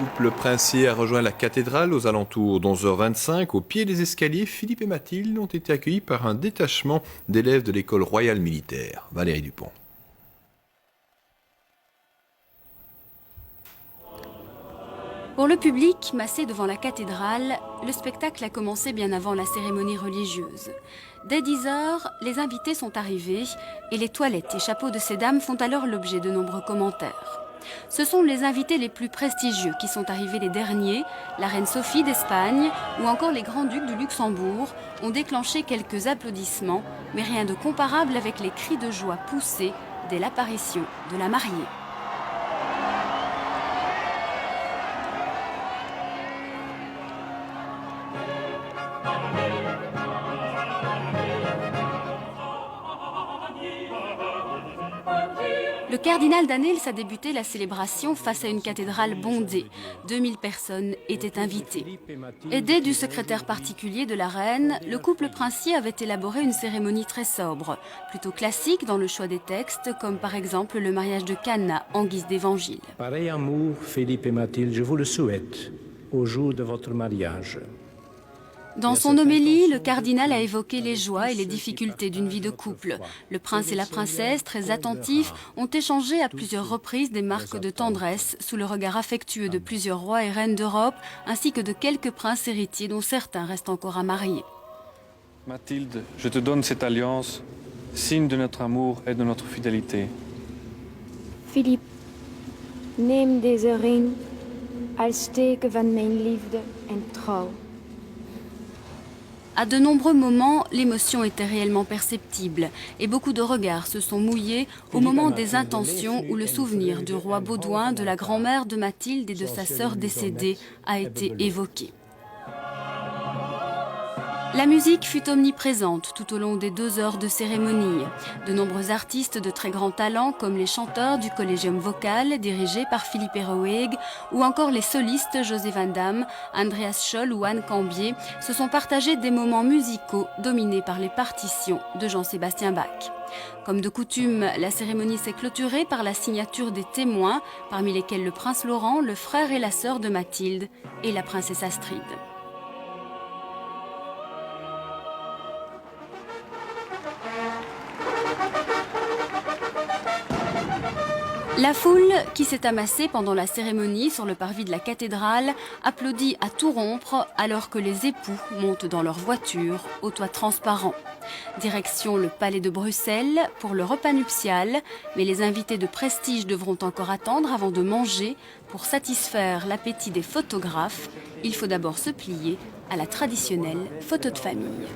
couple princier a rejoint la cathédrale aux alentours d'11h25. Au pied des escaliers, Philippe et Mathilde ont été accueillis par un détachement d'élèves de l'école royale militaire. Valérie Dupont. Pour le public, massé devant la cathédrale, le spectacle a commencé bien avant la cérémonie religieuse. Dès 10h, les invités sont arrivés et les toilettes et chapeaux de ces dames font alors l'objet de nombreux commentaires. Ce sont les invités les plus prestigieux qui sont arrivés les derniers. La reine Sophie d'Espagne ou encore les grands-ducs du Luxembourg ont déclenché quelques applaudissements, mais rien de comparable avec les cris de joie poussés dès l'apparition de la mariée. Le cardinal Danels a débuté la célébration face à une cathédrale bondée. 2000 personnes étaient invitées. Aidé du secrétaire particulier de la reine, le couple princier avait élaboré une cérémonie très sobre, plutôt classique dans le choix des textes, comme par exemple le mariage de Cana en guise d'évangile. Pareil amour, Philippe et Mathilde, je vous le souhaite, au jour de votre mariage. Dans son homélie, le cardinal a évoqué les joies et les difficultés d'une vie de couple. Le prince et la princesse, très attentifs, ont échangé à plusieurs reprises des marques de tendresse sous le regard affectueux de plusieurs rois et reines d'Europe, ainsi que de quelques princes héritiers dont certains restent encore à marier. Mathilde, je te donne cette alliance, signe de notre amour et de notre fidélité. Philippe, neem deze ring als teken van mijn liefde en trouw. À de nombreux moments, l'émotion était réellement perceptible et beaucoup de regards se sont mouillés au moment des intentions où le souvenir du roi Baudouin, de la grand-mère de Mathilde et de sa sœur décédée a été évoqué. La musique fut omniprésente tout au long des 2 heures de cérémonie. De nombreux artistes de très grand talent, comme les chanteurs du Collegium Vocal, dirigé par Philippe Eroeg, ou encore les solistes José Van Damme, Andreas Scholl ou Anne Cambier, se sont partagés des moments musicaux dominés par les partitions de Jean-Sébastien Bach. Comme de coutume, la cérémonie s'est clôturée par la signature des témoins, parmi lesquels le prince Laurent, le frère et la sœur de Mathilde et la princesse Astrid. La foule, qui s'est amassée pendant la cérémonie sur le parvis de la cathédrale, applaudit à tout rompre alors que les époux montent dans leur voiture au toit transparent. Direction le palais de Bruxelles pour le repas nuptial, mais les invités de prestige devront encore attendre avant de manger. Pour satisfaire l'appétit des photographes, il faut d'abord se plier à la traditionnelle photo de famille.